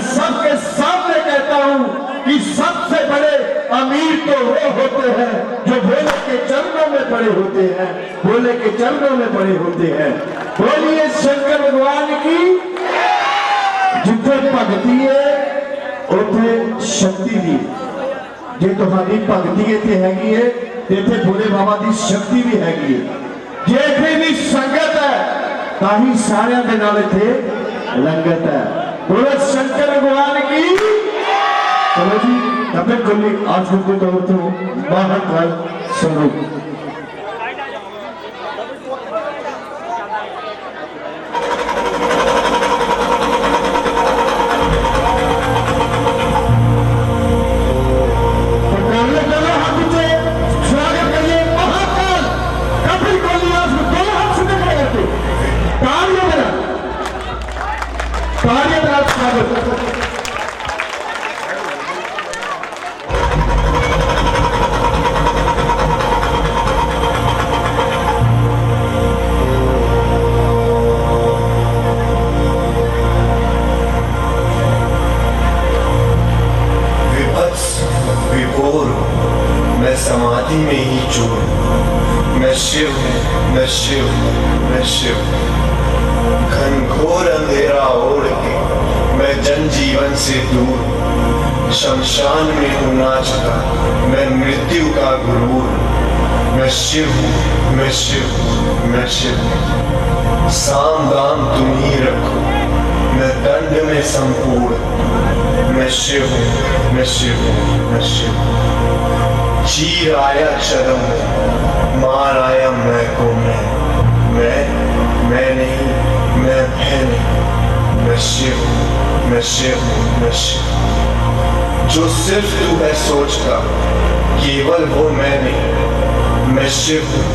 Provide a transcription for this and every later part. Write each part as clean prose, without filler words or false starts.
सबके सामने कहता हूं कि सबसे बड़े अमीर तो वो होते हैं जो भोले के चरणों में पड़े होते हैं, भोले के चरणों में पड़े होते हैं। बोलिए शंकर भगवान की। जिथे भगती है उथे शक्ति भी, जे तुम्हारी भगती इतने हैगी है इतने भोले बाबा की शक्ति भी हैगी है। जे इतने भी संगत है ताही सारियां दे नाल इत्थे लंगत है। बोलो शंकर भगवान की। चलो जी डब्बे खोली आज को तौर तो बाहर कल स्वरूप समाधि में ही चूर। मैं शिव हूँ, मैं शिव हूँ, मैं शिव हूँ। घनघोर अंधेरा ओढ़ के मैं जनजीवन से दूर शमशान में हूँ नाचता मैं मृत्यु का गुरूर। मैं शिव हूँ, मैं शिव हूँ, मैं शिव हूँ। साम दाम तुम ही रखो मैं दंड में संपूर्ण। मैं शिव हूँ, मैं शिव हूँ, मैं शिव हूँ। चीर आया चरम मार आया मैं को मैं नहीं, मैं भय नहीं। मैं शिव हूँ, मैं शिव हूँ, मैं शिव हूँ। जो सिर्फ तू है सोचता केवल वो मैं नहीं। मैं शिव हूँ,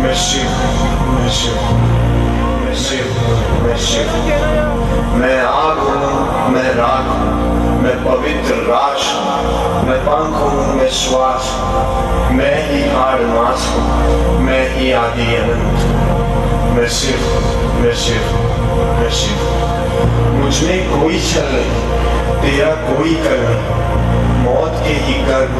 मैं शिव हूँ, मैं शिव हूँ, मैं शिव हूँ, मैं शिव हूँ। मैं आग हूँ, मैं राग हूँ, मैं पवित्र राश हूँ। मैं पंख हूँ, मैं श्वास हूँ, मैं ही हाड़ मास हूँ, मैं ही आदि अनंत हूँ। मैं शिव हूँ, मैं शिव हूँ, मैं शिव हूँ। मुझ में कोई छल नहीं, तेरा कोई कर नहीं। मौत के ही गर्भ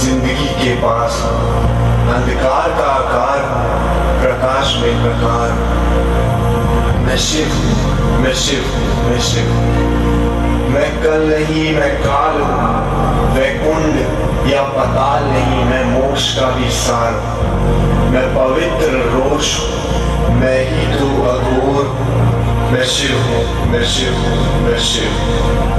जिंदगी के पास हूँ। अंधकार का आकार हूँ, प्रकाश में प्रकार हूँ। मैं शिव हूँ, मैं शिव हूँ, मैं शिव हूँ। मैं कल नहीं, मैं काल हूँ। वैकुंठ या पताल नहीं, मैं मोक्ष का भी सार हूँ। मैं पवित्र रोष हूँ, मैं ही तो अघोर हूँ। मैं शिव हूँ, मैं शिव हूँ, मैं शिव हूँ।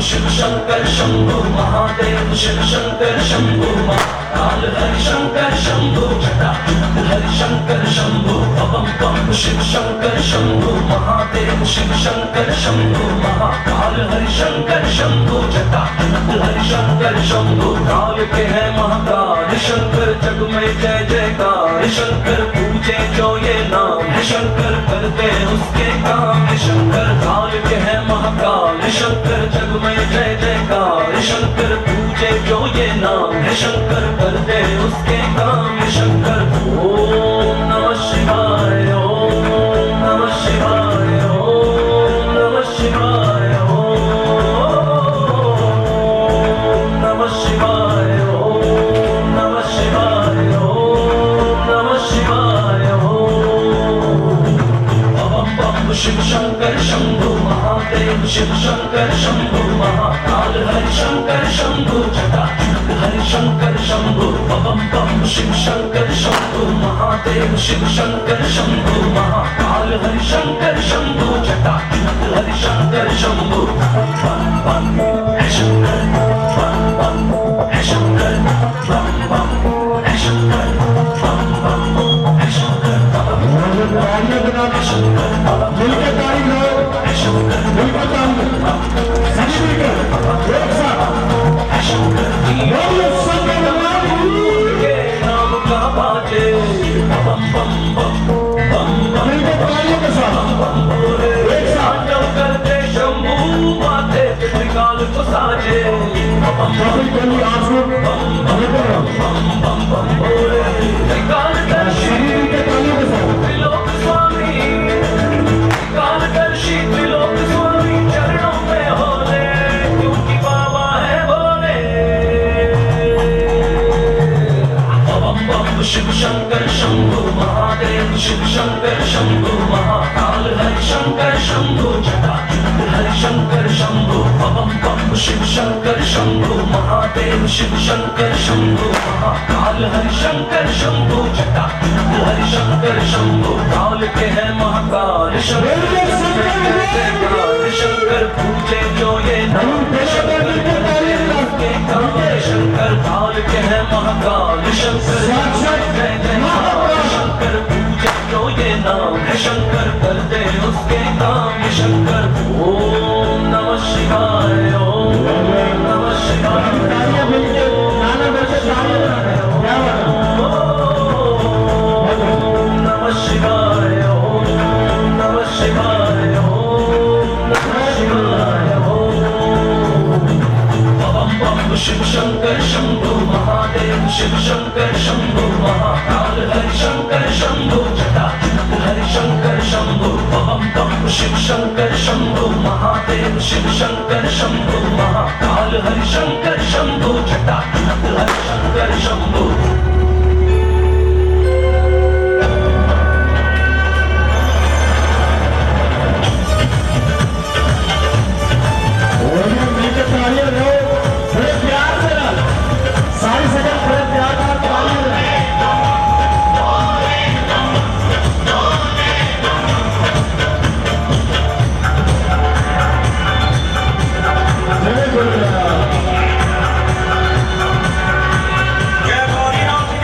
शिव शंकर शंभु महादेव शिव शंकर शंभु महाकाल हरि शंकर शंभु जटाजुट हरि शंकर शंभु बम बम शिव शंकर शंभु महादेव शिव शंकर शंभु महाकाल हरि शंकर शंभु जटाजुट हरि शंकर शंभु काल के है महाकाल शंकर जग में जय जयकार शंकर पूजे जो ये नाम शंकर करते उसके काम शंकर काल के है महाकाल शंकर जग में जय जयकार शंकर पूजे जो ये नाम है शंकर करते उसके काम शंकर ओम नमः शिवाय ओम नमः शिवाय ओम नमः शिवाय ओम नमः शिवाय ओम नमः शिवाय ओम नमः शिवाय ओम बम शिव शंकर शंभु महादेव शिव शंकर शंभु महाकाल हरि शंकर शंभु जटाजुट हरि शंकर शंभु बम बम शिव शंकर शंभु महादेव शिव शंकर शंभु महाकाल हरि शंकर शंभु जटाजुट हरि शंकर शंभु बम बम है शंकर बम बम है शंकर बम बम है शंकर बम बम है शंकर मिलकर ताली लो, मिलकर ताली सभी मिलकर एक साथ बोलो शंकर भगवान के नाम का बाजे बम बम बम बम बम मिलकर तालियों के साथ एक साथ करते शंभू माथे पे त्रिकाल को साजे बम सभी बोली आंसू बम बम बम बोले त्रिकाल दर्शी सभी मिलकर तालियों के साथ त्रिलोक स्वामी त्रिकाल दर्शी त्रिलोक स्वामी चरणों में होले क्योंकि बाबा है बोले बम बम शिव शंकर शंभु महादेव शिव शंकर शंभु महाकाल हरि शंकर शंभु जटाजुट हरि शंकर शंभु बम बम शिव शंकर शंभु महादेव शिव शंकर शंभु महाकाल हरि शंकर शंभु जटाजुट हरि शंकर शंभु काल के है महाकाल शंकर शंकर पूजे जो ये नाम शंकर के काम शंकर काल के है महाकाल शंकर जय जय शंकर पूजे जो ये नाम है शंकर करते उसके काम शंकर ओम नमः शिवाय ओम नमः शिवाय तालियां मिलकर नाना बच्चे तालियां बना रहे हैं ओम नमः शिवाय ओम नमः शिवाय ओम नमः शिवाय बम बम शिव शंकर शंभु महादेव शिव शंकर शंभु महाकाल हरि शंकर शंभु जटाजुट हरि शंकर शंभु बम बम शिव शंकर शंभु महादेव शिव शंकर शंभु महाकाल हरि शंकर शंभु जटाजुट हरि शंकर शंभु मिलकर तालियां लो, बड़े प्यार से ना सारी सजन बड़े प्यार से तालियां लो। जय गुरुदेव।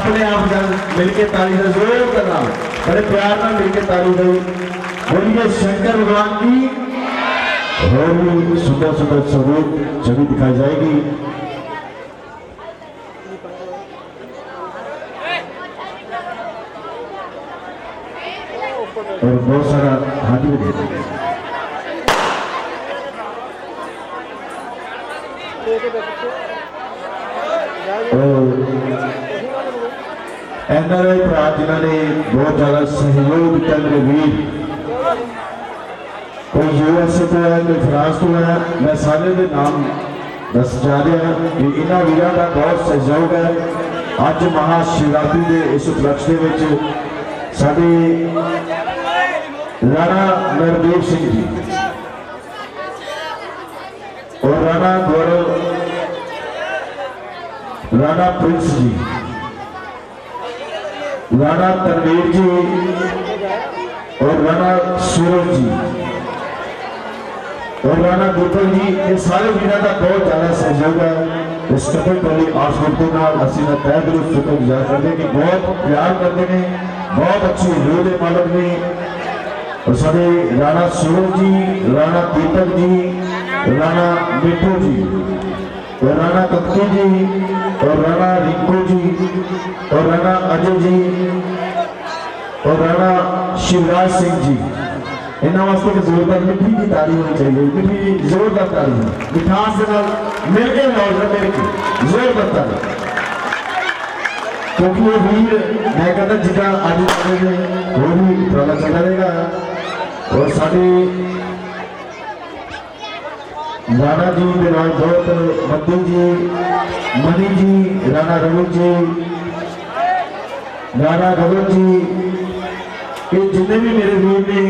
अपने आप मिलकर ताली का जोर करना, बड़े प्यार में मिलकर ताली गई। बोलिए शंकर भगवान की। और भी सुंदर सुंदर स्वरूप छवि दिखाई जाएगी। और बहुत सारा हाथी भी देते एनआरआई भरा जिन्होंने बहुत ज्यादा सहयोग दिता, मेरे वीर, कोई यूएसए तो है, कोई फ्रांस तो है, मैं सारे के नाम दस जा रहा कि इन्होंने वीरों का बहुत सहयोग है। अज महाशिवरात्रि के इस उपलक्ष्य के साडे राणा नरदेव सिंह जी और राणा गौरव, राणा प्रिंस जी, राणा तनवीर जी और राणा सूरज जी और राणा दीपक जी, ये सारे वीरों का बहुत ज्यादा सहयोग है। इस कपल टोली आस असं तय दिल शुक्रगुजार करते हैं कि बहुत प्यार करते हैं, बहुत अच्छी रूह के मालक ने। और सारे राणा सूरज जी, राणा दीपक जी, राणा मिठू जी और राणा कक्की जी और राणा रिंकू जी और राणा अजय जी और राणा शिवराज सिंह जी, इन्होंने वास्ते एक जोरदार मिठी की ताली होनी चाहिए। मिठी जोरदार ताली, मिठास के नाल मिल के लौट मेरे की जोरदार ताली, क्योंकि ये वीर मैं कहता जिदा अज वो भी थोड़ा चलता रहेगा। और साढ़े राणा जी के नाल बहुत मद्दी जी, मनी जी, राणा रघु जी, राणा गगन जी, ये जितने भी मेरे वीर ने,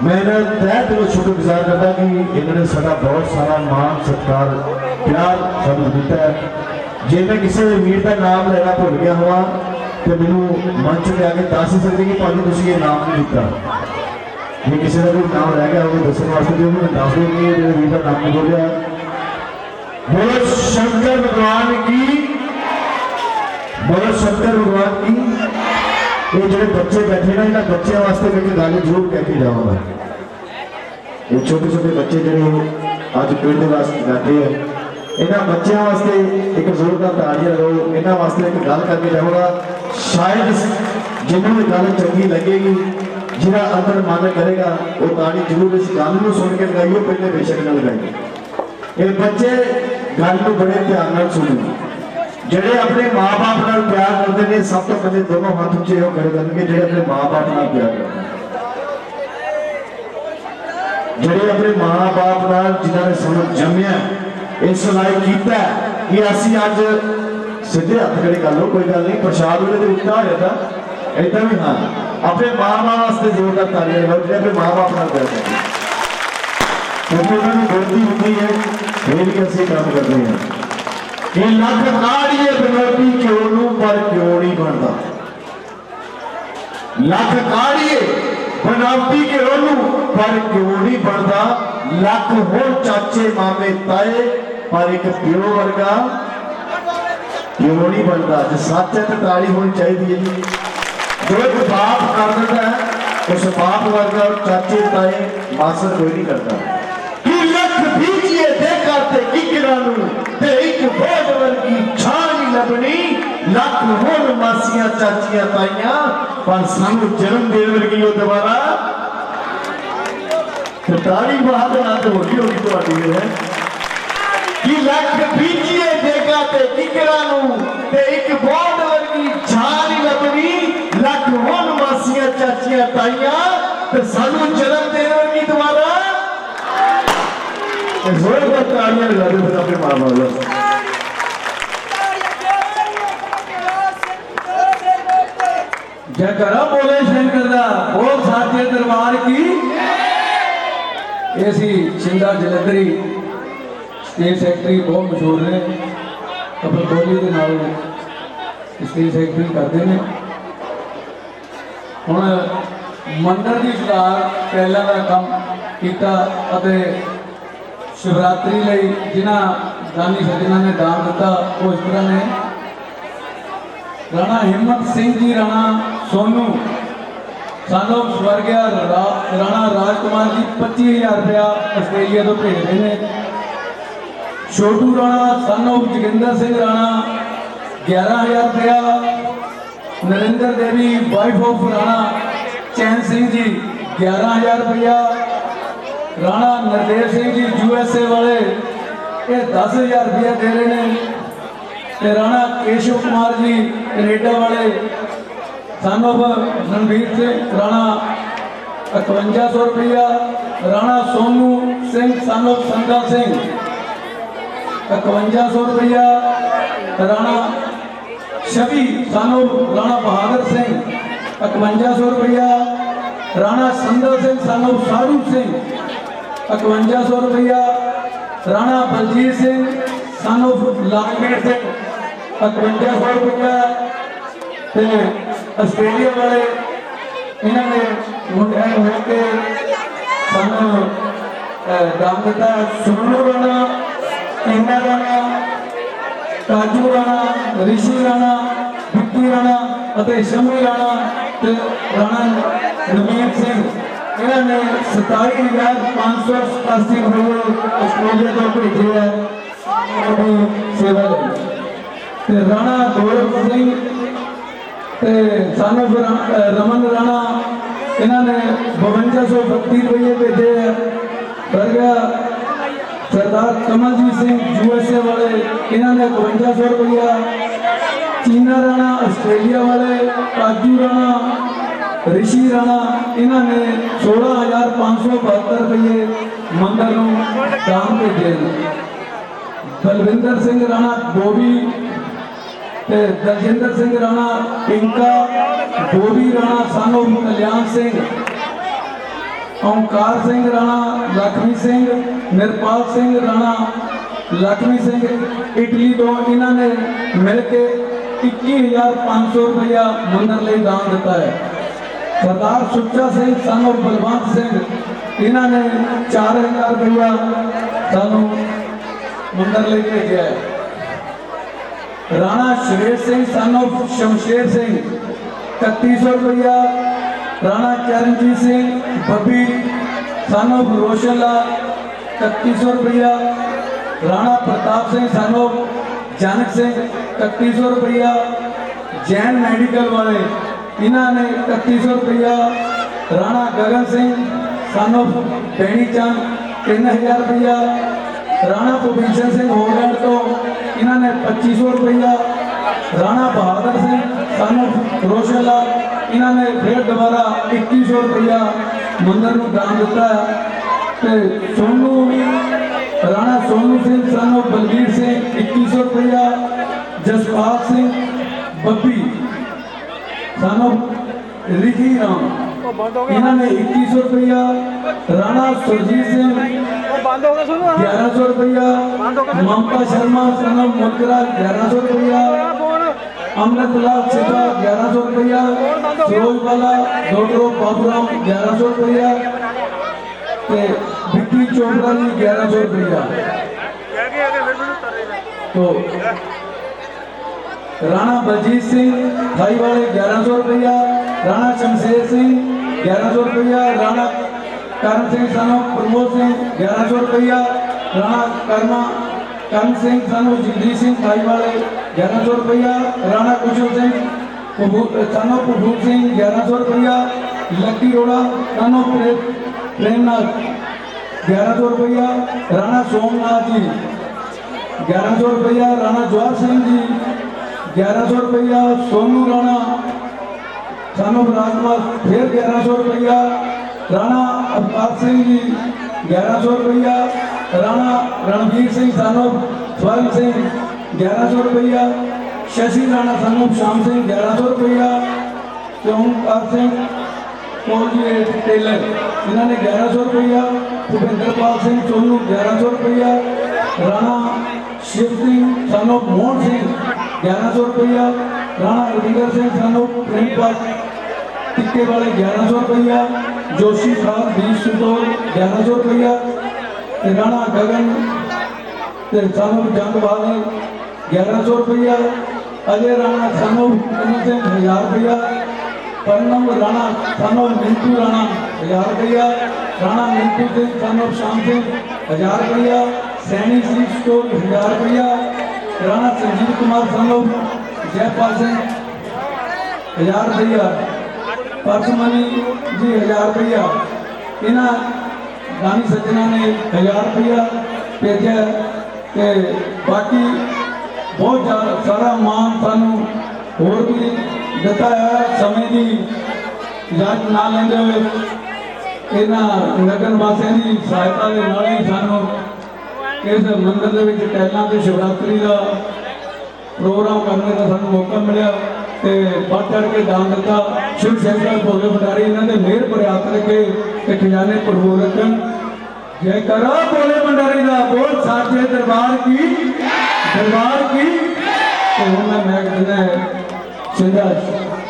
मैं तय दिलों शुक्रगुजार करता कि इन्होंने साडा बहुत सारा मान सत्कार प्यार सानू दिता है। जे मैं किसी वीर का नाम लेना भुल गया हुआ तो मैनू मंच में आके दस ही सकते कि भाजी तुसीं ये नाम नहीं दिता। जे किसी का कोई नाम रह गया हो दसने वास्ते जो मैं दस दूंगी मेरे वीर का नाम नहीं बोलिया। बोलो शंकर भगवान की, बोलो शंकर भगवान की। ये जो बच्चे बैठे ना, इन्होंने बच्चों वास्ते मैं एक गल जरूर कह के जाऊंगा। ये छोटे छोटे बच्चे जो अज पिंड वास्ते बैठे हैं, इन्होंने बच्चों वास्ते एक जोरदार ताली लगाओ। इन्होंने वास्ते एक गल करके जाऊंगा, शायद जिन्होंने गल चंगी लगेगी, जिन्हें अंदर मन करेगा वो ताली जरूर इस गल को सुन के लगाइए, पहले बेशक न लगाइए। ये बच्चे गल को बड़े ध्यान नाल सुनो। जेडे अपने माँ बाप नाल प्यार करते हैं, सब तो पहले दोनों हाथ उच्चे हो खड़े करके जेडे अपने माँ बाप नाल प्यार करते हैं, जेडे अपने माँ बाप नाल जिन्होंने सानू जम्मिया इस लायक किया कि असी अज सीधे हथ खड़े कर लो, कोई गल नहीं, प्रसाद उन्हें तो उठा हो जाता इदा भी। हाँ, अपने माँ बाप वास्ते जोरदार तालियां लगाओ जो अपने माँ बाप नाल प्यार करते हैं, क्योंकि उन्होंने गलती होती है फिर भी असं काम करते हैं। ये लख काड़िए बनौटी क्यों नू पर क्यों नहीं बनता, लख काड़िए बनौटी क्यों नू पर क्यों नहीं बनता, लख हो चाचे मामे ताए पर एक प्यो वर्गा क्यों नहीं बनता। जो सच है तो ताली होनी चाहिए जी। जो एक बाप कर देता है उस बाप वर्गा और चाचे ताए मासर कोई नहीं करता। कि लख बीजिए देखा ते किकरा नू ते एक बोझ वर्गी छानी लबनी, लख होन मासियां चाचियां ताइयां पर सानू जन्म देने वर्गी हो दोबारा ताली बात ना तो होगी होगी है। कि लख बीजिए देखा ते किकरा नू ते एक बोझ वर्गी छानी लबनी, लख होन मासियां चाचियां ताइयां ते सानू जन्म देने वर्गी दोबारा। जोरदार तालियां लगा दो अपने मां बाप। जयकारा बोले शंकर दा, बोल साचे दरबार की। ऐसी सिंधा जलंधरी स्टेट सैकटरी बहुत मशहूर ने, अपनी बोली के नाल स्टेट सैकटरी करते हैं। हुण मंदिर की सुधार पहला का काम किया, शिवरात्रि जिन्होंने दानी सज्जना ने दान दिता वो इस तरह ने राणा हिम्मत सिंह जी राणा सोनू सानों स्वर्गीय राणा राजकुमार जी 25,000 रुपया आस्ट्रेलिया तो भेज रहे हैं। छोटू राणा सानों जोगिंदर सिंह राणा 11,000 रुपया। नरेंद्र देवी वाइफ ऑफ राणा चैन सिंह जी 11,000 रुपया। राणा नरदेव सिंह जी USA वाले ये 10,000 रुपया दे रहे हैं। ते राणा केशव कुमार जी कनेडा वाले सन ऑफ रणवीर सिंह राणा 5100 रुपया। राणा सोनू सिंह सन ऑफ संगा सिंह 5100 रुपया। राणा छवि सन ऑफ राणा बहादुर सिंह 5100 रुपया। राणा संदल सिंह सन ऑफ साधु सिंह 5100 रुपया। राणा बलजीत सिंह सन ऑफ लालमेर सिंह 5100 रुपया। आस्ट्रेलिया वाले इन्होंने मुंडे होके सानू दान दिता। सोनू राणा, इंना राणा, काजू राणा, ऋषि राणा, विक्की राणा और शमी राणा ते राणा नवीन सिंह इन्होंने 27,587 रुपये आस्ट्रेलिया को भेजे है सेवा लई। राणा गौरव सिंह सन ऑफ रमन राणा इन्होंने 5232 रुपये भेजे है। स्वर्गीय सरदार कमलजीत सिंह USA वाले इन्होंने 5200 रुपया। चीना राणा आस्ट्रेलिया वाले, काजू राणा, ऋषि राणा इन्होंने 16,572 रुपये मंदिर को दान भेजे। Balwinder Singh Rana Bobby, Daljinder Singh Rana Pinka, Bobby Rana son of Kalyan Singh, Onkar Singh Rana, Lakshmi Singh, Nirpal Singh Rana, Lakshmi Singh Italy तो इन्होंने मिलके 21,500 रुपया मंदिर लिए दान दिता है। सरदार सुच्चा सिंह सन ऑफ बलवंत सिंह इन्होंने 4,000 रुपया सानू मंदिर लिए भेजा है। राणा शेर सिंह सन ऑफ शमशेर सिंह 3100 रुपया। राणा चरणजीत सिंह बब्बी सन ऑफ रोशन लाल 3100 रुपया। राणा प्रताप सिंह सन ऑफ जानक सिंह 3100 रुपया। जैन मेडिकल वाले इन्होंने 3100 रुपया। राणा गगन सिंह सन ऑफ बेणी चंद 3000 रुपया। राणा भूभीषण सिंह होलैंड तो इन्होंने 2500 रुपया। राणा बहादुर सिंह सन ऑफ रोशन लाल इन्होंने फिर दोबारा 2100 रुपया मंदिर को दान दिता है। सोनू राणा सोनू सिंह सन ऑफ बलबीर सिंह 2100 रुपया। जसपाल सिंह बब्बी सन ऑफ रिखी राम इन्होंने 2100 रुपया। राणा सुरजीत सिंह 1100 रुपया। ममता शर्मा सन ऑफ मुलकरा 1100 रुपया। अमृतलाल सिद्धा 1100 रुपया। सरोज वाला डॉक्टर बाबूराम 1100 रुपया। विक्की चोपड़ा जी 1100 रुपया। तो राणा बलजीत सिंह भाई वाले 1100 रुपया। राणा शमशेर सिंह 1100 रुपया। राणा करण सिंह सन ऑफ प्रमोद सिंह 1100 रुपया। राणा करण सिंह सन ऑफ जगदीश सिंह भाई वाले 1100 रुपया। राणा कुशल सिंह सन ऑफ प्रभूत सिंह 1100 रुपया। लक्की रोड़ा सन ऑफ प्रेमनाथ 1100 रुपया। राणा सोमनाथ जी 1100 रुपया। राणा जवाहर सिंह जी 1100 रुपया। सोनू राणा सन ऑफ राजकुमार फिर 1100 रुपया। राणा अवतार सिंह जी 1100 रुपया। राणा रणवीर सिंह सन ऑफ स्वर्ण सिंह 1100 रुपया। शशि राणा सन ऑफ श्याम सिंह 1100 रुपया। ओंकार सिंह कोलगेट टेलर इन्होंने 1100 रुपया। भूपेंद्र पाल सिंह सोनू 1100 रुपया। राणा शिव सिंह सन ऑफ मोहन सिंह 1100 रुपया। राणा रविंदर सिंह सन ऑफ प्रेमपाल टिक्के वाले 1100 रुपया। जोशी खान 20 सुतौर 1100 रुपया। राणा गगन सन ऑफ जंग वाले 1100 रुपया। अजय राणा सन ऑफ कन्नू सिंह 1000 रुपया, पन्नम राणा सन ऑफ मिंटू राणा 1000 रुपया, राणा मिंटू सिंह सन ऑफ श्याम सिंह 1000 रुपया, सैनी सीड स्टोर 1000 रुपया, राणा संजीव कुमार सन ऑफ जयपाल सिंह 1000 रुपया, परसमनी जी 1000 रुपया। इन्हों दानी सज्जना ने 1000 रुपया भेजा ते बाकी बहुत सारा मान सानू होर भी दिता है। समय की इजाजत ना लेंदे हुए इन्होंने नगर वासियों की सहायता के नाल ही सानू इस मंदिर के टैलों से शिवरात्रि का प्रोग्राम करने का सानू मौका मिला ते बढ़ चढ़ के दान दिता। शिव शंकर भोले भंडारी इन्होंने मेहर भरे हाथ रखे ते खजाने भरपूर रखन। जय करो भोले भंडारी का बोल साचे दरबार की तो हूँ मैं मैक देना है सिंधा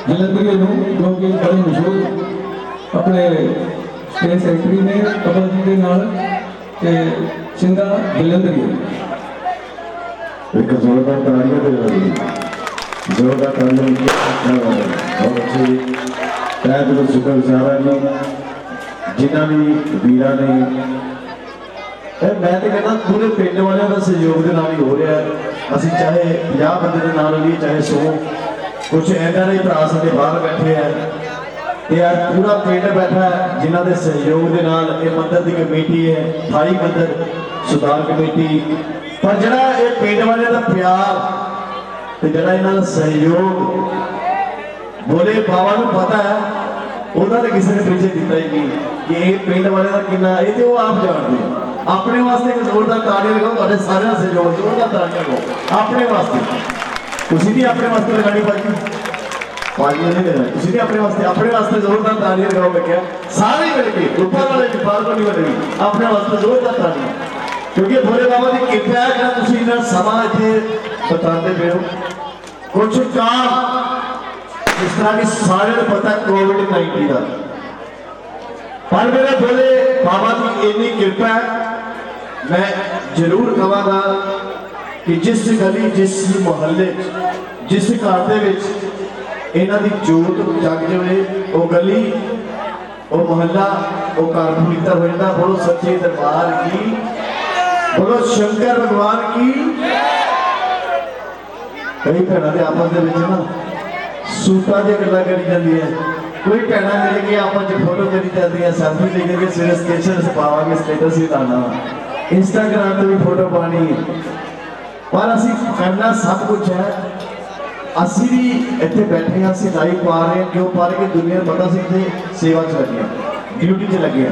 जलंधरी जो कि बड़े मशहूर अपने स्टेट सैकटरी ने कपल जी के नाल ते सिंधा जलंधरी एक जोरदार तालियां दे रही जोरदार तालियां बहुत अच्छी तय दिलों शुक्रगुजार जी जिन्हों भी वीर ने मैं तो कहना पूरे पिंड वालों का सहयोग के नाल ही हो रहा है। असी चाहे 50 बंदे के नाल होइए चाहे 100 कुछ NRI भरा साडे बाहर बैठे हैं ते आज पूरा पिंड बैठा है जिन्हों के सहयोग के नाल ये मंदिर की कमेटी है थाई मंदिर सुधार कमेटी पर जरा ये पिंड वाले का प्यार ते जरा इन्हों का सहयोग बोले बाबा को पता है उन्होंने किसी ने पीछे दिता ही नहीं कि ये पिंड वाले का कितना ये तो आप जानते हैं। अपने वास्ते एक जोरदार तालियां लगाओ ਤੁਹਾਡੇ ਸਾਰਿਆਂ ਦਾ ਸਹਿਯੋਗ जोरदार तालियां लगाओ अपने वास्ते ਤੁਸੀਂ भी अपने वास्ते लगानी पाजी पाजी नहीं देना ਤੁਸੀਂ भी अपने वास्ते जोरदार तालियां लगाओ मैं क्या सारे मिलके ऊपर वाले भी पार्वती वाले भी अपने वास्ते जोरदार तालियां क्योंकि भोले बाबा की कृपा है कि ਤੁਸੀਂ ਇਹਨਾਂ ਸਮਾਂ ਇੱਥੇ बताते पे हो कुछ काम जिस तरह की सारे को पता कोविड-19 का पर मेरे भोले बाबा की इतनी कृपा है मैं जरूर कहांगा कि जिस गली जिस मोहल्ले जिस घर के इन्हां दी जोत जग जाए वो गली वो मोहल्ला वो घर पवित्र हो जाता। बोलो सच्चे दरबार की बोलो शंकर भगवान की। कई भैनों के आपस के ना सूटा दी गल्लां करी जांदियां कोई भैन मिल के आपस फोटो करी जाती सैल्फी ले करके सवेरे स्टेशन से पावांगे स्टेटस भी लाना इंस्टाग्राम पे भी फोटो पानी पर असी करना सब कुछ है असी भी इतने बैठे हैं असी लाइव पा रहे हैं क्यों पा रहे कि दुनिया पता से इतने सेवा च लगे ड्यूटी च लगे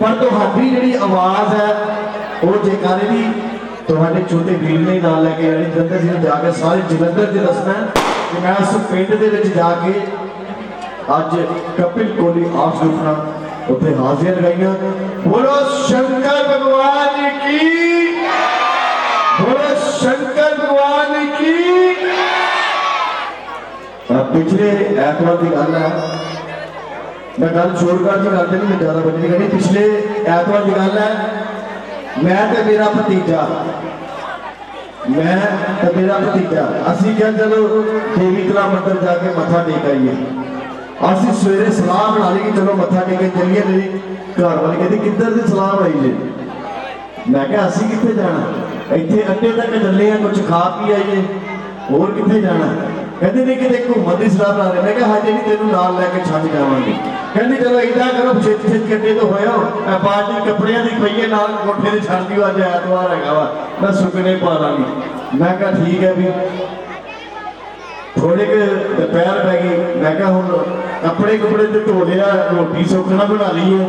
पर तुहाडी जिहड़ी आवाज़ है वो जयकारे भी तुहाडे छोटे वीर ने नाल लैके जानी जलंधर जी जाके सारे जलंधर च दसना कि मैं उस पिंड दे विच जाके अज कपिल कोहली आस रुकना उत्थे हाजिर लगाइयां। बोलो शंकर भगवान की बोलो शंकर भगवान की। पिछले ऐतवार की गल है मैं गल छोड़कर जी करते नहीं मैं ज्यादा बड़ी नहीं करनी पिछले ऐतवार की गल है मैं ते मेरा भतीजा असी क्या चलो देवी तला मंदिर जाके मत्था टेक आइए असी सवेरे सलाह बना ली कि चलो मत्था टेके चलिए मेरी घर वाली कहती किधर से सलाह बनाई जे मैं क्या असी कितने जाना इतने अड्डे तक चले हैं कुछ खा पी आइए होर कितने जाना कहते नहीं कि घूमन की सलाह बना रहे मैं क्या हजे नहीं तेन नाल लैके छड़ जावांगे कहती चलो इदा करो छेती छेती अड्डे तो होया बाल्टी कपड़िया की पई है नाल कोठे से छड़ दियो अज ऐतवार है वा मैं सुकने पा लांगी मैं क्या ठीक है भी थोड़े के दोपहर पै गई मैं क्या हुण कपड़े कुपड़े तो धो लिया रोटी सुखना बना ली है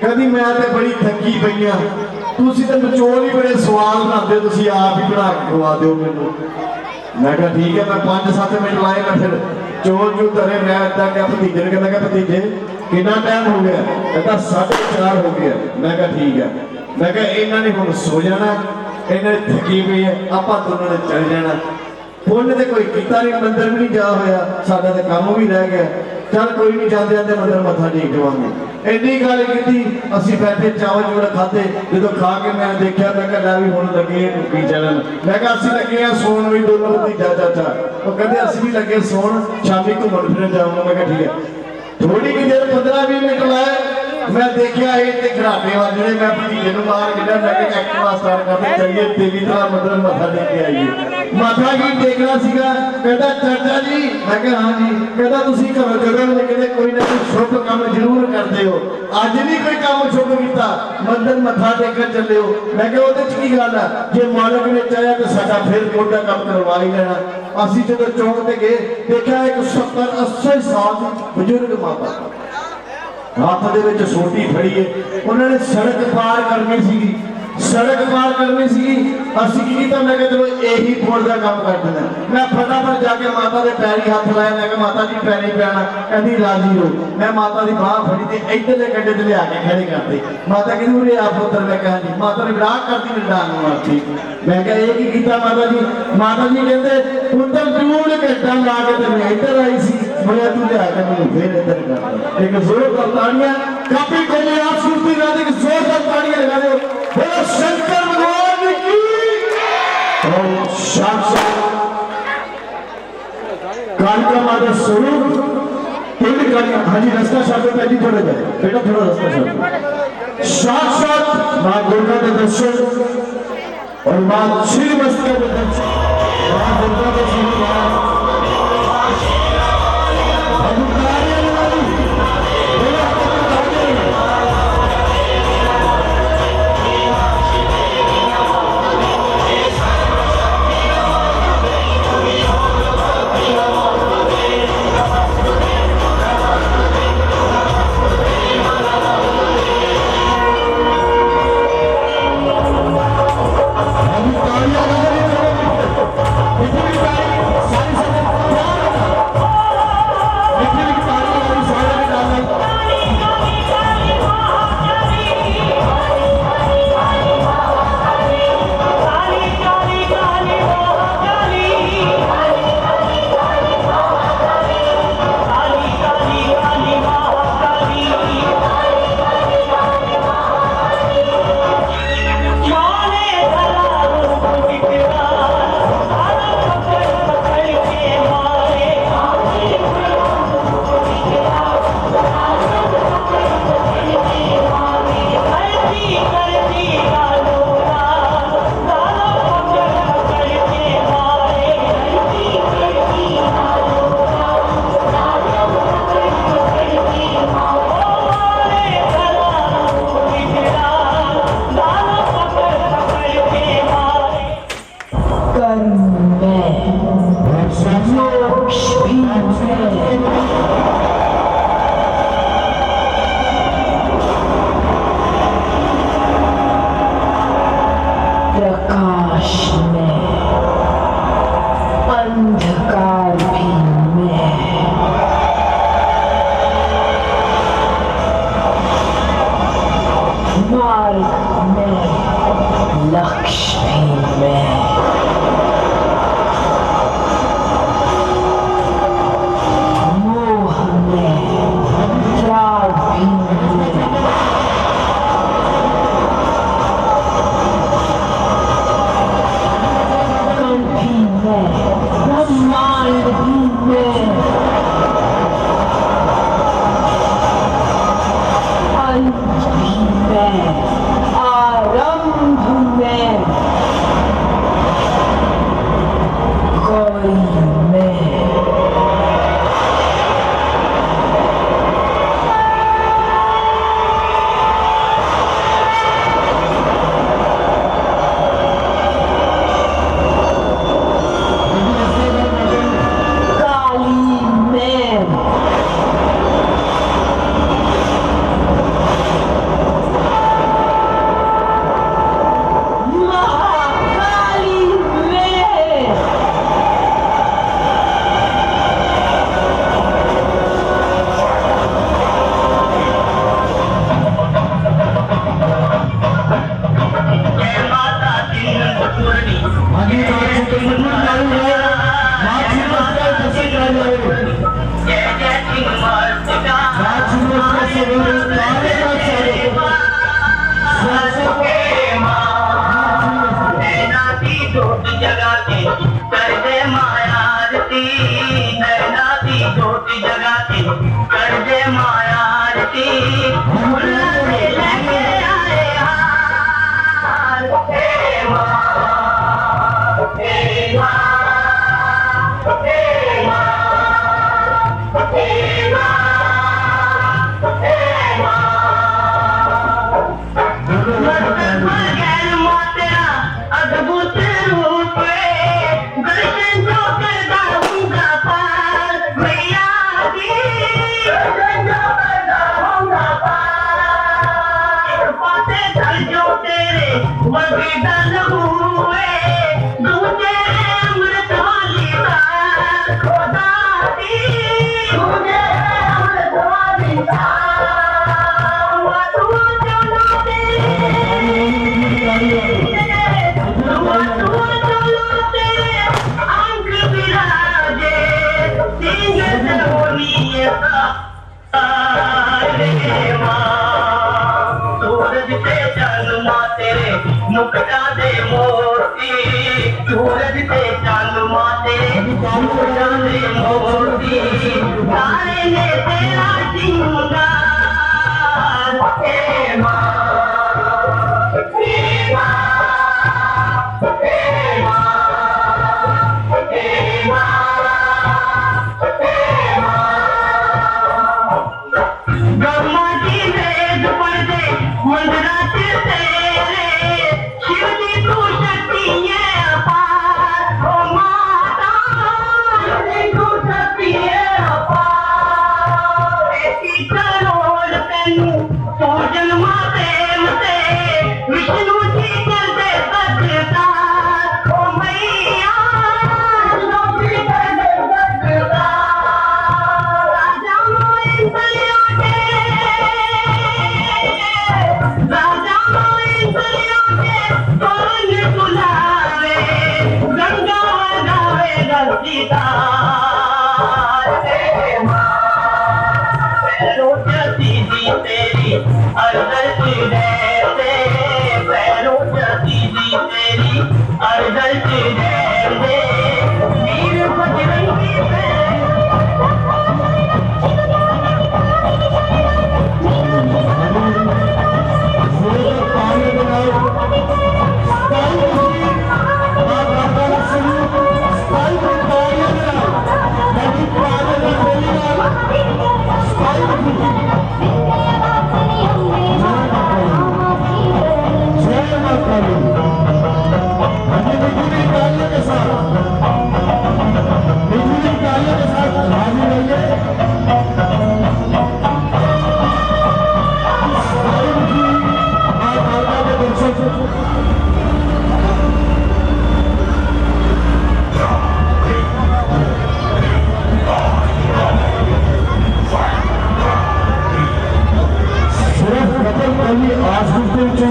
कहती मैं तो बड़ी थकी पई हाँ तुसी तो नचोल ही बड़े सवाल बनाते तुसी आप ही बना के खवा दो मैनू मैं क्या ठीक है मैं 5-7 मिनट लाए मैं फिर चोल जो धरे मैं इदा क्या भतीजे ने कहना भतीजे कितना टाइम हो गया कहता 4:30 हो गया मैं क्या ठीक है मैं क्या इन्होंने हुण सो जाना इन्हें थकी पई है आप दोनों ने चल जाना पुण्य तो कोई किता नहीं मंदिर भी नहीं जा होया साडा तो काम भी रह गया चल कोई नहीं, जाते जाते मंदिर मत्था टेक देवांगे। इन्नी गल की, असीं बैठे चावल चूवल खाते, जो खा के मैं देखा, मैं कहा भी हुण लगे टुकी चलन। मैं कहा असीं लगे हाँ सोन भी, दोनों भतीजा चाचा। वो कहते असीं भी लगे सोन, शामी घूमन फिरन जाऊंगा। मैं कहा ठीक है। थोड़ी की देर 15-20 मिनट लाए, मैं देखा ये घराटे वजने, मैं भतीजे बाहर कढ़ा, मैं एक्टिवा स्टार्ट करते चलिए तेरी तरह मतलब मत्था टेक के आइए। मत्था की टेकना सीगा, कहता चाचा जी, मैं कहा हाँ जी। कहता तुसीं घरों जदों निकलदे कोई ना कोई शुभ काम जरूर करते हो, अज नहीं कोई काम शुभ किया, मंदिर मत्था टेकन चले हो। मैं कहा ਉਹਦੇ ਚ ਕੀ ਗੱਲ है, जे मालिक ने चाहा तो साडा फिर कोई काम करवा ही लेना। असीं जदों चौक ते गए, देखा एक 70-80 साल की बजुर्ग माता हाथ दे सोटी फड़ी है, उन्होंने सड़क पार करनी सी, सड़क पार करनी सी। असीं की कीता, मैं कहा चलो यही पुल का काम कर देना। मैं फटाफट जाके माता के पैरी हाथ लाया, मैं कहा माता जी पैरी पैना, कहती राजी हो। मैं माता की बाह फड़ी थी, इधरले गड्ढे च लिया के खड़े करते। माता कहती उरे आ पुत्र, मैं कहा जी। माता ने विराग करती, मेरी डांग मारती। मैं कहा ये की कीता माता जी? माता जी कहते पुत्र जरूर घंटा ला के तेरे इधर आई सी, मैं तू लिया के मैंने फिर इधर कर। एक जोरदार ताड़ियां, काफी कोई आप सुनती ना, एक जोरदार ताड़ियां लगा दो। बोलो शंकर भगवान की। और साक्षात कालिका माता स्वरूप तीन कालिका। हाँ जी रास्ता छाड़ो पहली, थोड़ा जाए बेटा, थोड़ा रास्ता छाड़ो। साक्षात मां दुर्गा के दर्शन और मां छिन्नमस्तिका के दर्शन, मां दुर्गा के दर्शन, जोटी जगा के कर दे माया आरती भुला के लेके आए हार हे माँ हे माँ हे माँ हे माँ हे माँ अद्भुत रूप दर्शन जो कर दाऊंगा पार मैया दी दर्शन जो कर दाऊंगा पार पाते घर जो तेरे वगीदल हुए दूजे अमृत वाली तार खुदा दी दूजे अमृत वाली तार तू चलो तेरे अंक विराजे सिंह सरोनिये सूरज से चंद्रमा तेरे मुकुटा दे मोती सूरज से चंद्रमा तेरे मुकुटा दे मोती तारे ने तेरा सिंगार हे माँ हे माँ विष्णु जी कर दे बदतार ओ मैया विष्णु जी कर दे बदतार राजा मोइन सलियों के कौन बुलावे गंगा गावे गीतार हे माँ रोजती दी तेरी अर्जल की दे पैरों जती दी तेरी अर्जल की दे वीर बजरंगी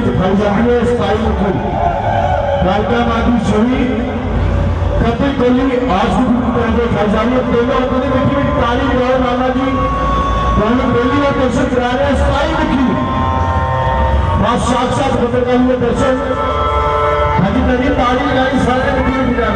दिखाई जाती है स्टाइल राजमाती छवि कपिल कोहली आज दिखाई जा रही है दोनों अपने बेटी में ताली बजाओ नाना जी दोनों कोहली और दर्शन करा रहे हैं स्टाइल दिखी वहां साक्षात पत्रकार में दर्शन हजी तरी ताली लगाई सारे बेटी में गिरा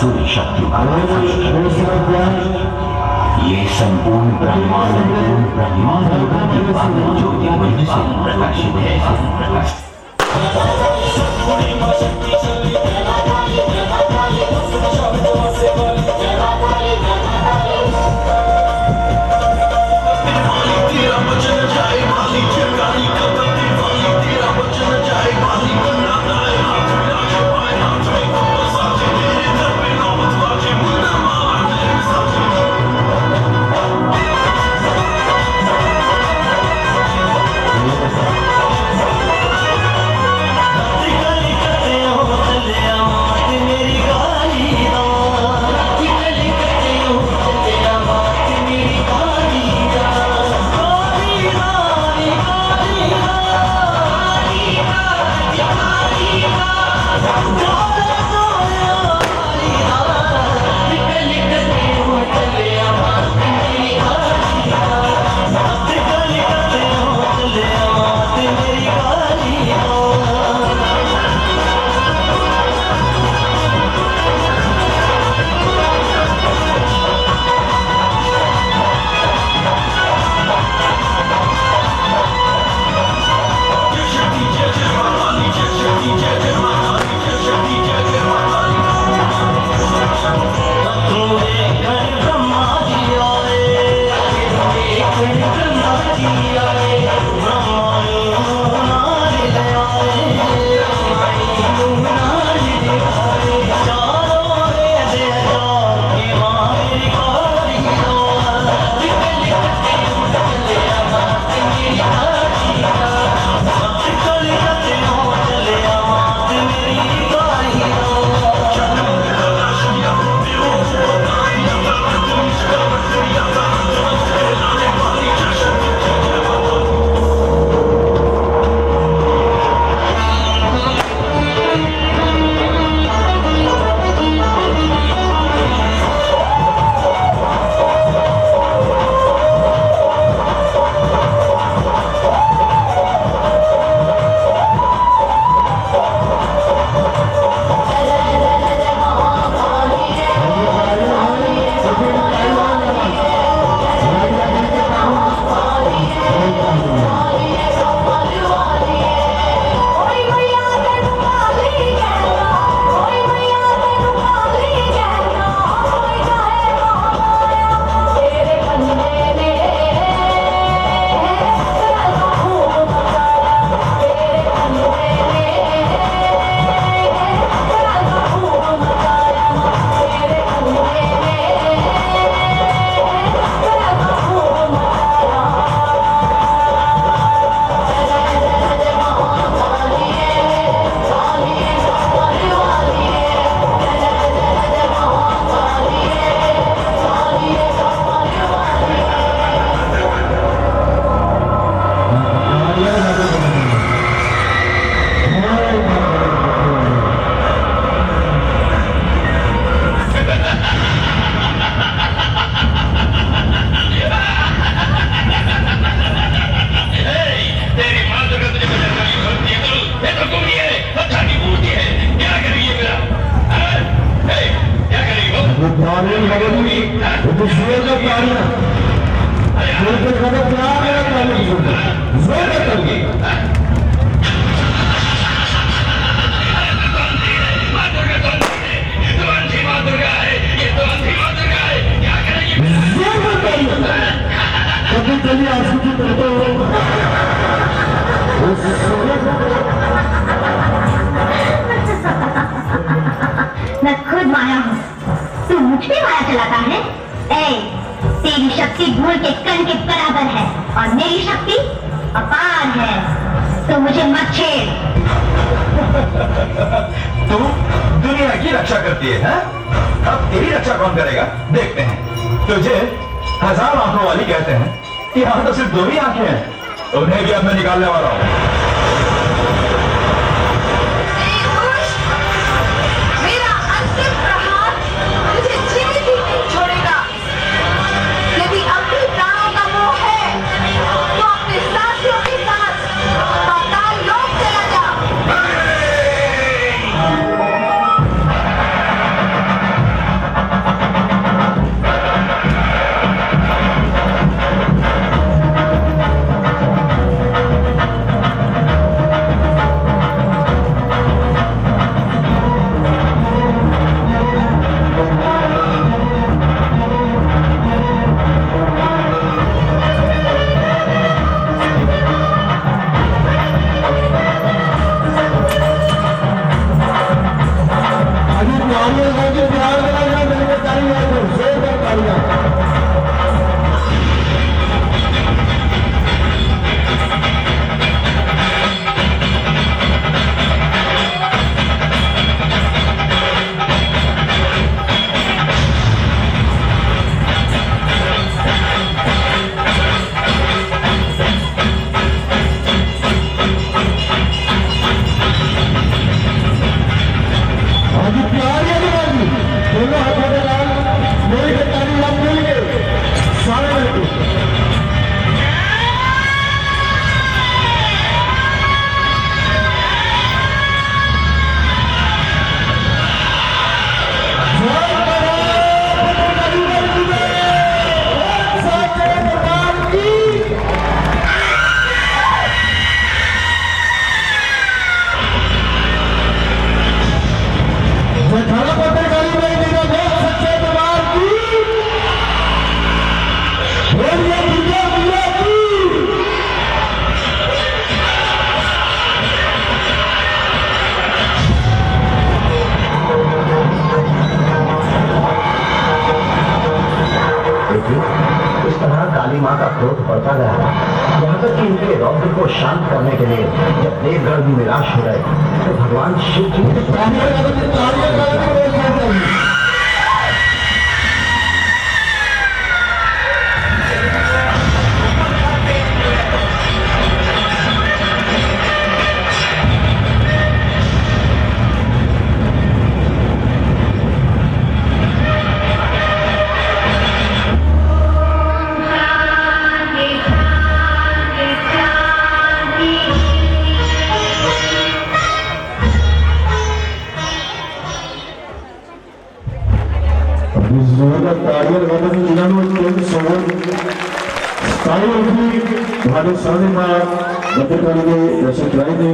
आसुरी शक्तियों का ये संपूर्ण ब्रह्मांड की पावन ज्योति मंच से प्रकाशित है। मैं खुद माया हूँ, तू मुझ पे माया चलाता है। तेरी शक्ति धूल के कण के बराबर है और मेरी शक्ति अपार है, तो मुझे मत छेड़। तू दुनिया की रक्षा करती है? अब तेरी रक्षा कौन करेगा देखते हैं। तुझे 1000 आंखों वाली कहते हैं, यहाँ तो सिर्फ 2 ही आंखें हैं, उन्हें भी अब मैं निकालने वाला हूँ। क्रोध को शांत करने के लिए जब देवगढ़ भी निराश हो रहे तो भगवान शिव जी हमारे सामने पत्रकारी के दर्शक राय ने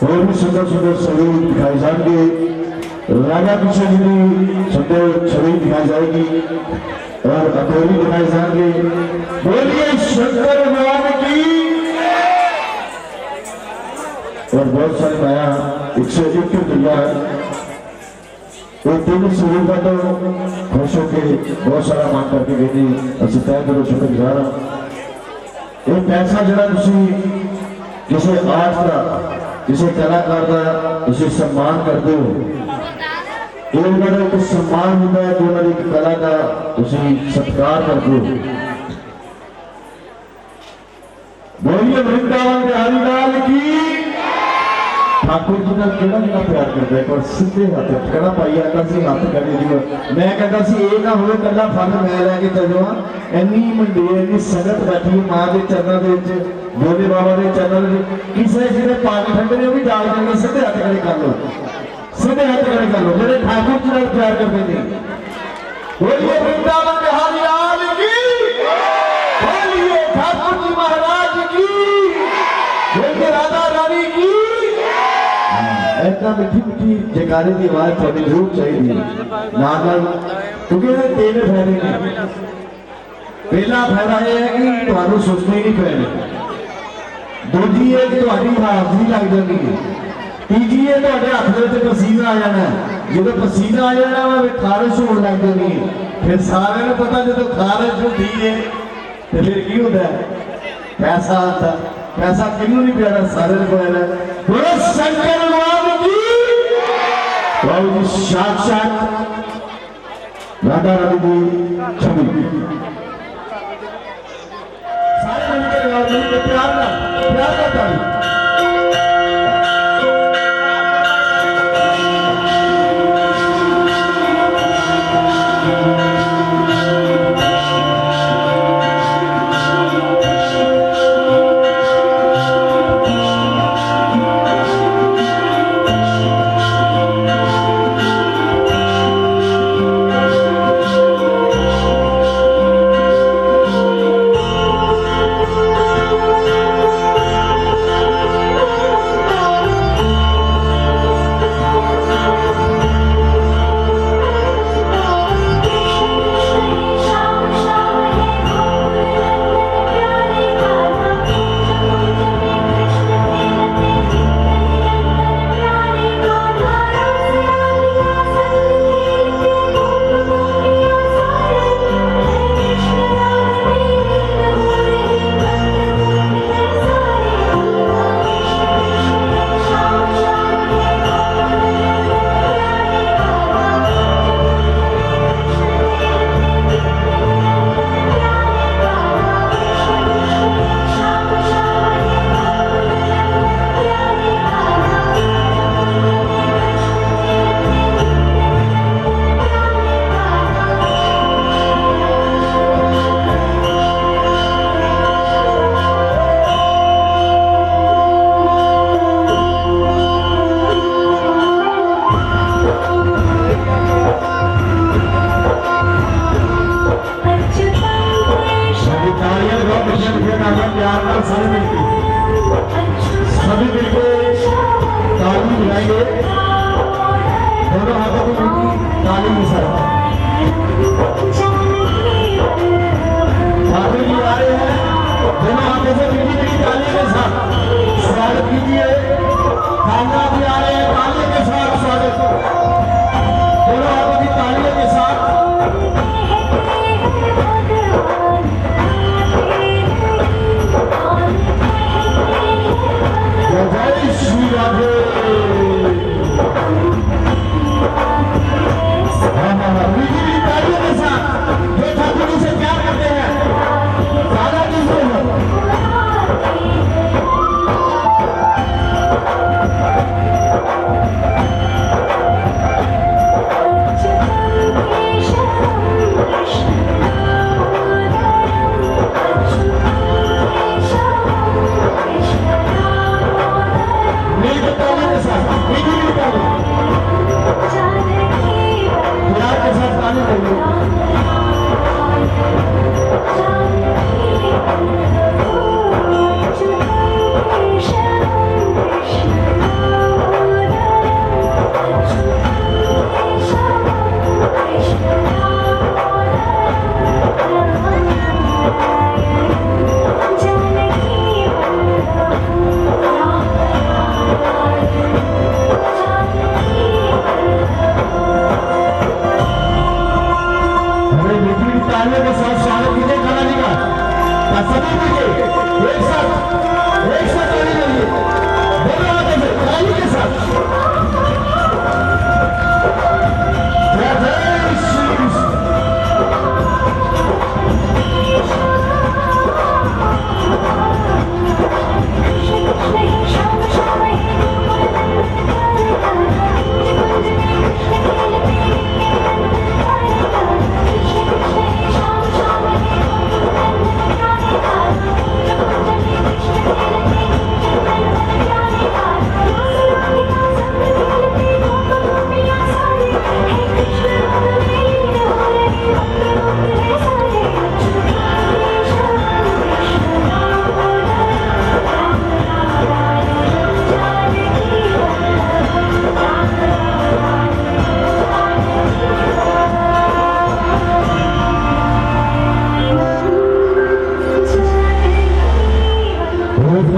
और भी सुंदर सुंदर छवि दिखाई जाएंगे। राजा किशन जी की सुंदर छवि दिखाई जाएगी और अखोरी दिखाई जाएंगे। बोलिए शंकर भगवान की। और बहुत सारी माया 101 के तैयार तीन शुरू का तो खुश होके बहुत सारा मांग करके गई थी। असं तय करो शुक्रगुजार ये पैसा जरा किसी आर्ट का किसी कलाकार का तुम सम्मान करते हो ये उन्होंने एक सम्मान होता है जो उन्होंने एक कला का तुम सत्कार करते हो। बोलिए वृंदावन बिहारी लाल की। ठाकुर जी ने केड़ा कितना प्यार करता है और सीधे हाथ कहना पाई आता सी हाथ करी जी मैं कहता सी ये ना होवे कल्ला फल मैं लेके चल जावां इन्नी मंडी इन्नी संगत बैठी मां के चरणों दे विच भोले बाबा के चरणों दे किसे जिहड़े पानी ठंडे ने भी डाल देंगे सीधे हाथ खड़े कर लो सीधे हाथ खड़े कर लो मेरे ठाकुर जी नाल प्यार करते थे। बोलिए वृंदावन बिहारी लाल की। बोलिए ठाकुर जी महाराज की। बोलिए राधा रानी की। इतना मीठी मीठी जयकारे की आवाज थोड़ी जरूर चाहिए नाल क्योंकि तीन फायदे ने। पहला फायदा यह है कि तुहानू सोचने नहीं पैने। दूजी है कि तुहाडी हाजरी लग जाती है। तीजी है तुहाडे हत्थ दे विच पसीना आ जाना जो पसीना आ जाना वा खारिश होने लग जानी है। फिर सारे को पता जो खारिश होती है तो फिर की होता है पैसा आता। पैसा किनू नहीं प्यारा सारे को है। बोलो शंकर भगवान की। बाबू जी साक्षात राधा रानी की छवि सारे मिलकर प्यार का ताली। सभी मिलके एक साथ ताली बजाइए, दोनों हाथों से ताली के साथ। जय जय श्री कृष्ण।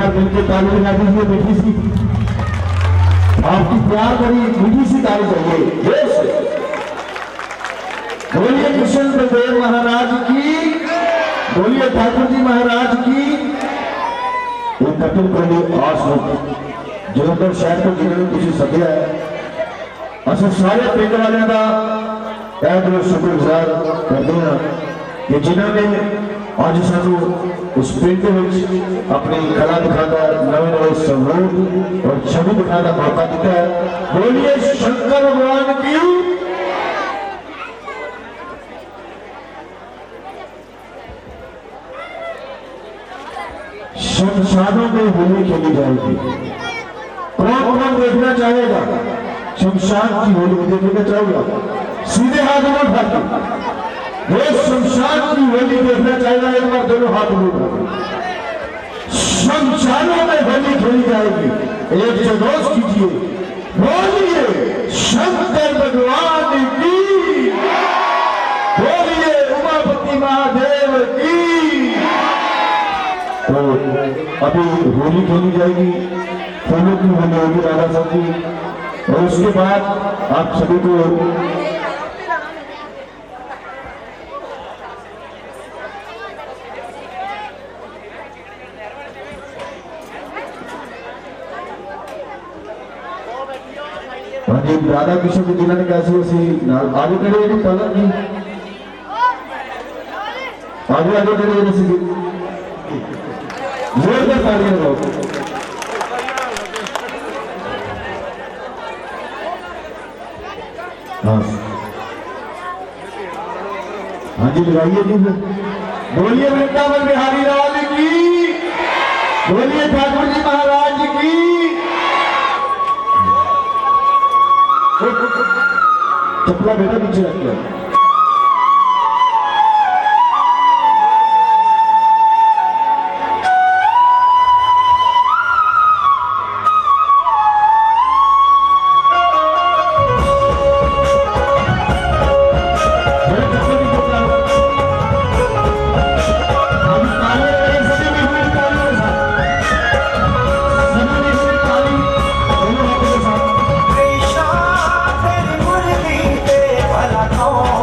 मिलकर ताली बजा दीजिए मीठी सी, आपकी प्यार भरी मीठी सी ताली चाहिए। देश बोलिए कृष्ण बलदेव महाराज की, बोलिए ठाकुर जी महाराज की। ये कपिल कोहली आस जलंधर शहर को जिन्होंने तुझे सद्या है, असं सारे पिंड वाले का बहुत शुक्रगुजार करते हैं कि जिन्होंने आज सानू उस पिंड में अपनी कला दिखाता, नवे नवे स्वरूप और छवि दिखाने का मौका दिता है। बोलिए शंकर भगवान की। शमशानों में होली खेली जाएगी। कौन कौन देखना चाहेगा शमशान की होली देखना चाहेगा? सीधे हाथ में उठाकर वो शमशान की होली देखना चाहेगा, एक बार दोनों हाथ में। शमशानों में होली खेली जाएगी, एक जगोश कीजिए, बोलिए शंकर भगवान की, बोलिए उमापति महादेव की। तो अभी होली खेली जाएगी, फूलों की होली होगी राधा साहब की, और उसके बाद आप सभी को राधा कृष्ण की जिन्होंने कैसी ऐसी आगे कड़े पलक की आगे आगे कड़े जोरदार तालियां लगाओ। हाँ हाँ जी लगाइए जी। बोलिए वृंदावन बिहारी लाल की, बोलिए ठाकुर जी महाराज की। चपला बेटा पीछे रख दिया। कृष्णा तेरी मुरली पे भला कौन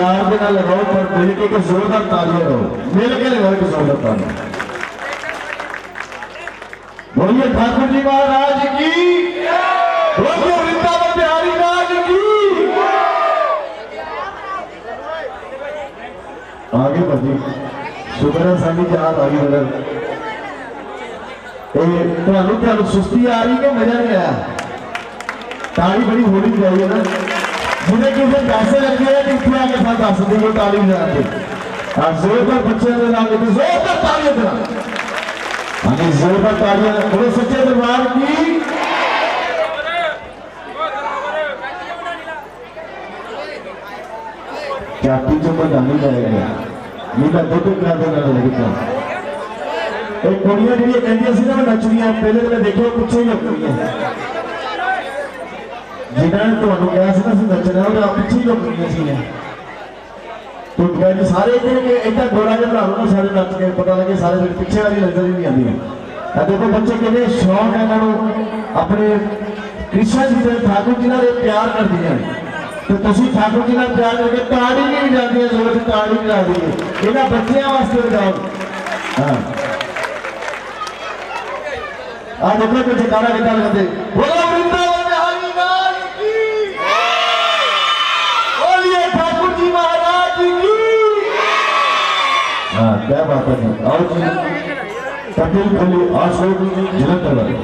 प्यार के नाल लगाओ, पर मिल के जोरदार तालियां लगाओ, मिल के लगाओ कि जोरदार तालियां। बोलिए ठाकुर जी महाराज की, बोलिए वृंदावन बिहारी राज की। आगे बढ़ी शुक्र है साडी याद आ गई। मतलब ਤੁਹਾਨੂੰ सुस्ती आ रही कि मजा नहीं आया? ताली बड़ी होनी चाहिए ना, जिन्हें किसी पैसे लगे हैं इतने आगे साथ दस देंगे ताली बजाते। जोरदार बच्चे के नाम लेते जोरदार तालियां देना। हाँ जी जोरदार तालियां बोलो सच्चे दरबार की। चाटी जो मैं जानी जाएगा नीला दुध करा देना लगता। एक कुड़ियां जी कहती सी ना नचनियां, पहले तो मैं देखो पिछे ही लुकनियां, जिन्होंने तुहानू कहा सी ना नचना वो पिछे ही लुकनियां सी। तो कहते सारे इतना गोरा जिहा बना लो ना सारे नच के पता लगे सारे पिछे वाली नजर ही नहीं आती। देखो बच्चे कितने शौक है इन्होंने अपने कृष्ण जी से ठाकुर जी नाल प्यार कर दिया। तो तुम ठाकुर जी नाल प्यार करके ताड़ी नहीं बजाती है, जोर से ताड़ी बजा दी है इन्होंने बच्चों वास्ते बजाओ। हाँ आज देखो कुछ जयकारा कितना लगाते, बोलो वृंदावन बिहारी लाल की, बोलिए ठाकुर जी महाराज की। हाँ क्या बात है। आओ जी कपिल खोली अशोक जलंधर वाले।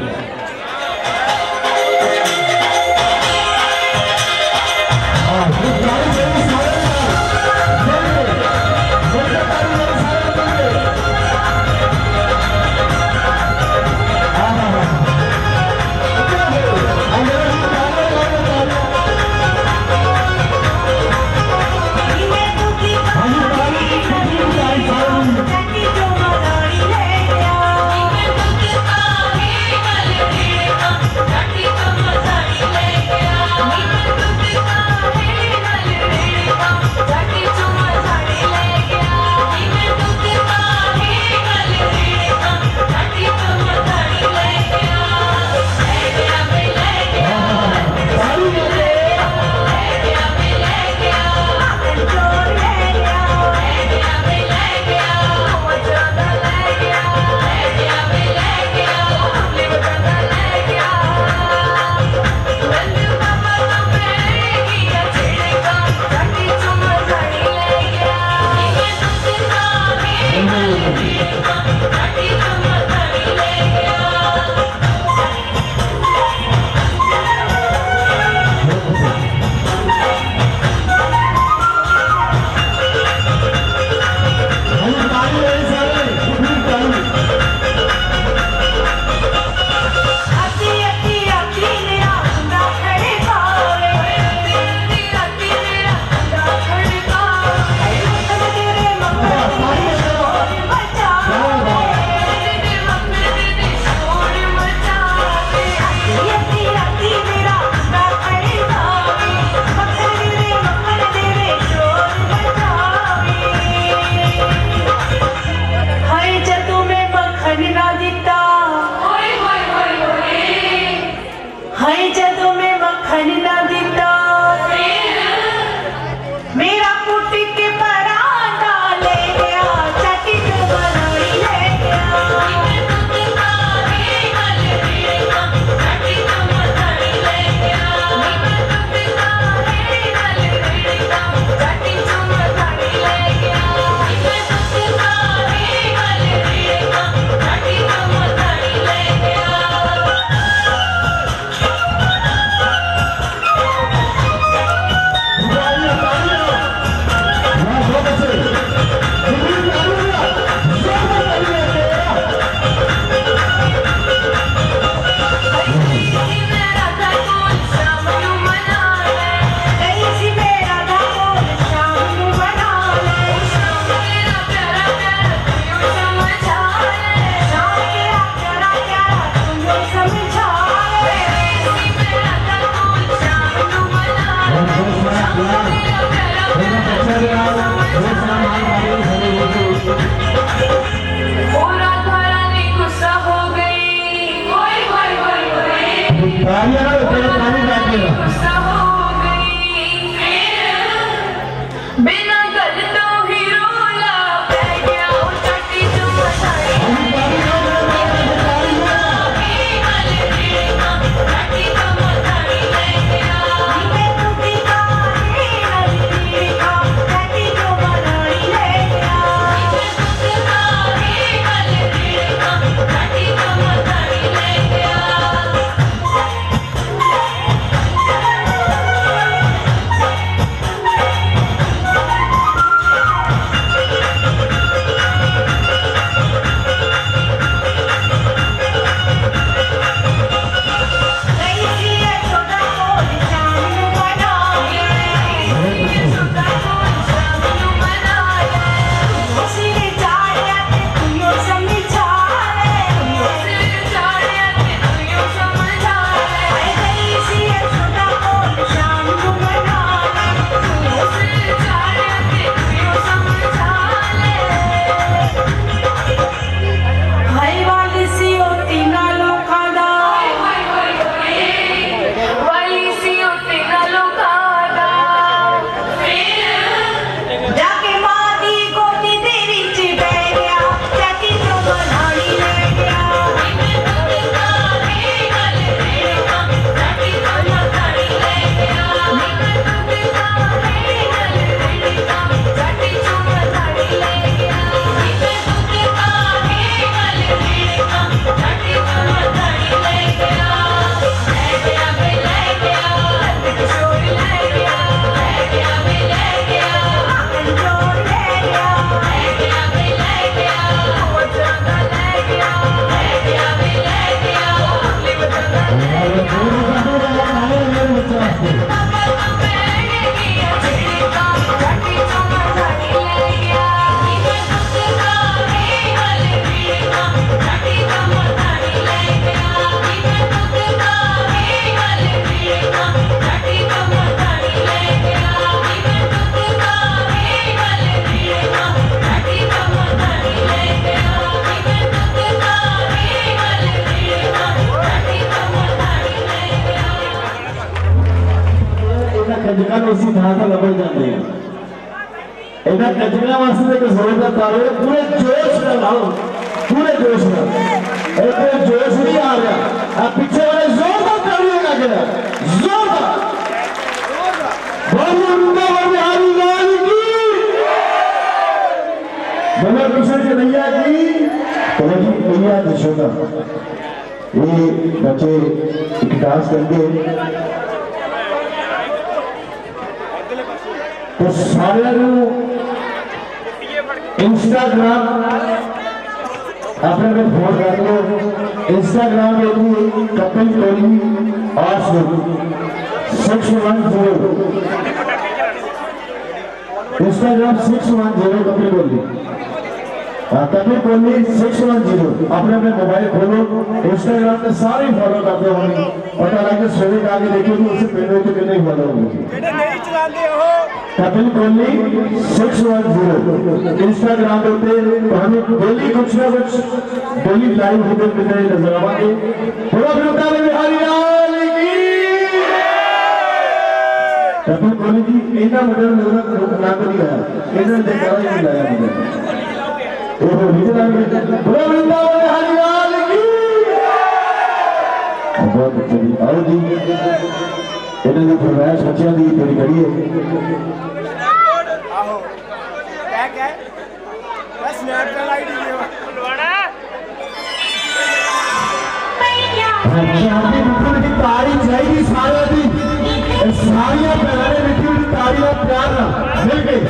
जो उसी थां से लबड़ जाते हैं। इन्हें कजरिया वास्ते एक जोरदार तारे पूरे जोश में लाओ, पूरे जोश में। एक जोश नहीं आ रहा, अब पीछे वाले जोरदार तालियां लगा के जोरदार। बोलो वृंदावन बिहारी लाल की, बोलो कृष्ण कन्हैया की। बोलो जी भैया यशोदा, ये बच्चे एक डांस करेंगे तो सारे इंस्टाग्राम अपने को फोन कर लो। इंस्टाग्राम पे भी कपिल कोहली और 610 इंस्टाग्राम 610 कपिल कोहली, कपिल कोहली 610। अपने अपने मोबाइल खोलो, इंस्टाग्राम पे सारे फॉलो करते होंगे, पता लगे सवेरे आगे देखोगे उसे पेड़ तो कितने फॉलो होंगे। कपिल कोहली 610 इंस्टाग्राम पे हमें डेली कुछ ना कुछ डेली लाइव वीडियो मिलते नजर आएंगे। पूरा वृंदावन बिहारी लाल की। कपिल कोहली जी इन्हें मुझे ना तो नहीं आया, इन्हें देखा ही नहीं लाया मुझे। पूरा वृंदावन बिहारी लाल की। बहुत अच्छी आओ जी, इन्हें जो फरमाइश बच्चों की थोड़ी करिए। तारी चाहिए सारे दी सारिया पैराने मिट्टी की तारियां प्यार ना मिल गई।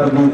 कर दी